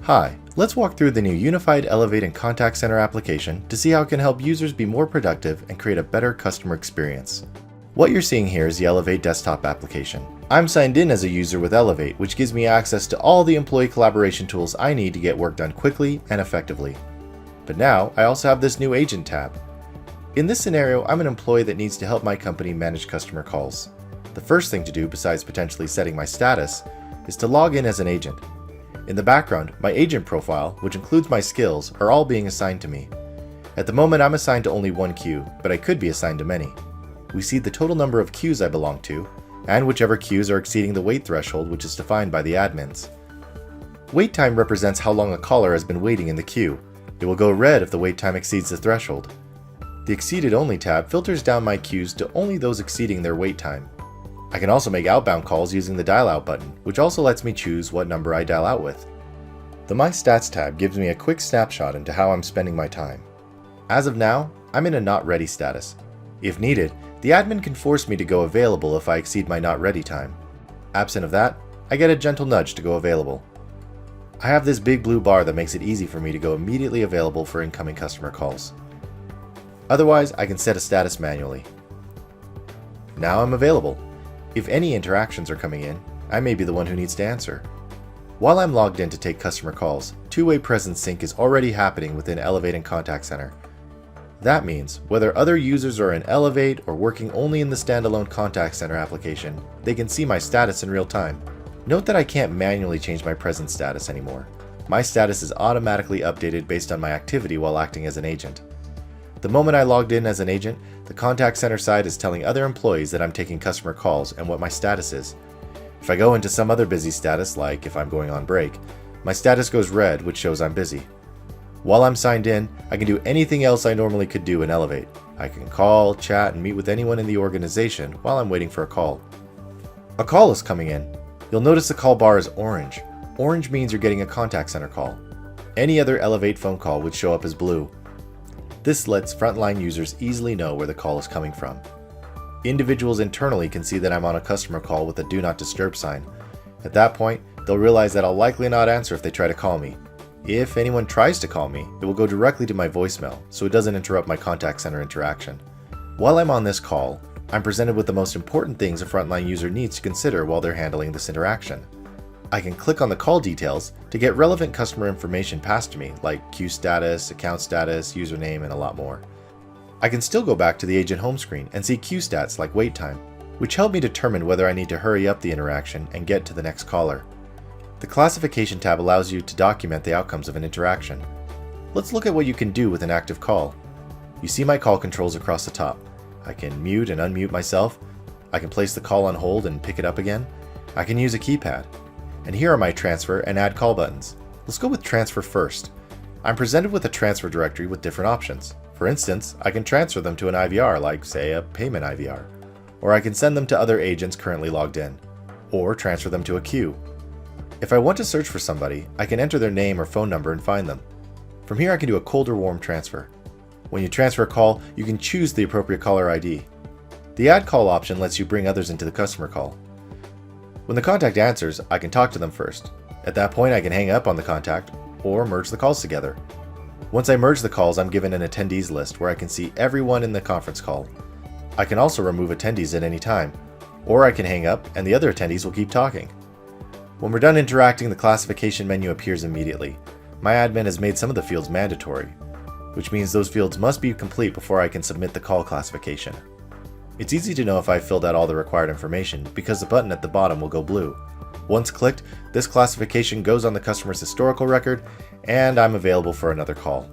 Hi, let's walk through the new Unified Elevate and Contact Center application to see how it can help users be more productive and create a better customer experience. What you're seeing here is the Elevate desktop application. I'm signed in as a user with Elevate, which gives me access to all the employee collaboration tools I need to get work done quickly and effectively. But now, I also have this new Agent tab. In this scenario, I'm an employee that needs to help my company manage customer calls. The first thing to do, besides potentially setting my status, is to log in as an agent. In the background, my agent profile, which includes my skills, are all being assigned to me. At the moment, I'm assigned to only one queue, but I could be assigned to many. We see the total number of queues I belong to, and whichever queues are exceeding the wait threshold, which is defined by the admins. Wait time represents how long a caller has been waiting in the queue. It will go red if the wait time exceeds the threshold. The Exceeded Only tab filters down my queues to only those exceeding their wait time. I can also make outbound calls using the dial out button, which also lets me choose what number I dial out with. The My Stats tab gives me a quick snapshot into how I'm spending my time. As of now, I'm in a not ready status. If needed, the admin can force me to go available if I exceed my not ready time. Absent of that, I get a gentle nudge to go available. I have this big blue bar that makes it easy for me to go immediately available for incoming customer calls. Otherwise, I can set a status manually. Now I'm available. If any interactions are coming in, I may be the one who needs to answer. While I'm logged in to take customer calls, two-way presence sync is already happening within Elevate and Contact Center. That means, whether other users are in Elevate or working only in the standalone Contact Center application, they can see my status in real time. Note that I can't manually change my presence status anymore. My status is automatically updated based on my activity while acting as an agent. The moment I logged in as an agent, the Contact Center side is telling other employees that I'm taking customer calls and what my status is. If I go into some other busy status, like if I'm going on break, my status goes red, which shows I'm busy. While I'm signed in, I can do anything else I normally could do in Elevate. I can call, chat, and meet with anyone in the organization while I'm waiting for a call. A call is coming in. You'll notice the call bar is orange. Orange means you're getting a Contact Center call. Any other Elevate phone call would show up as blue. This lets frontline users easily know where the call is coming from. Individuals internally can see that I'm on a customer call with a Do Not Disturb sign. At that point, they'll realize that I'll likely not answer if they try to call me. If anyone tries to call me, it will go directly to my voicemail, so it doesn't interrupt my Contact Center interaction. While I'm on this call, I'm presented with the most important things a frontline user needs to consider while they're handling this interaction. I can click on the call details to get relevant customer information passed to me, like queue status, account status, username, and a lot more. I can still go back to the agent home screen and see queue stats like wait time, which help me determine whether I need to hurry up the interaction and get to the next caller. The classification tab allows you to document the outcomes of an interaction. Let's look at what you can do with an active call. You see my call controls across the top. I can mute and unmute myself. I can place the call on hold and pick it up again. I can use a keypad. And here are my transfer and add call buttons. Let's go with transfer first. I'm presented with a transfer directory with different options. For instance, I can transfer them to an IVR, like say a payment IVR, or I can send them to other agents currently logged in, or transfer them to a queue. If I want to search for somebody, I can enter their name or phone number and find them. From here I can do a cold or warm transfer. When you transfer a call, you can choose the appropriate caller ID. The add call option lets you bring others into the customer call. When the contact answers, I can talk to them first. At that point, I can hang up on the contact or merge the calls together. Once I merge the calls, I'm given an attendees list where I can see everyone in the conference call. I can also remove attendees at any time, or I can hang up and the other attendees will keep talking. When we're done interacting, the classification menu appears immediately. My admin has made some of the fields mandatory, which means those fields must be complete before I can submit the call classification. It's easy to know if I've filled out all the required information because the button at the bottom will go blue. Once clicked, this classification goes on the customer's historical record, and I'm available for another call.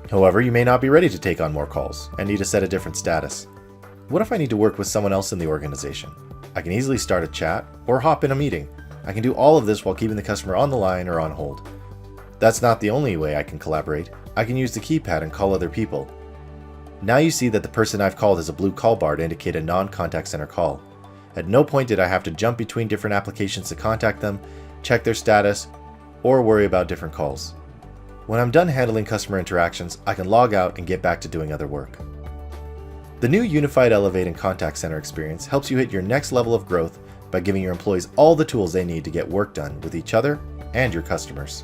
However, you may not be ready to take on more calls and need to set a different status. What if I need to work with someone else in the organization? I can easily start a chat or hop in a meeting. I can do all of this while keeping the customer on the line or on hold. That's not the only way I can collaborate. I can use the keypad and call other people. Now you see that the person I've called has a blue call bar to indicate a non-contact center call. At no point did I have to jump between different applications to contact them, check their status, or worry about different calls. When I'm done handling customer interactions, I can log out and get back to doing other work. The new Unified Elevate and Contact Center experience helps you hit your next level of growth by giving your employees all the tools they need to get work done with each other and your customers.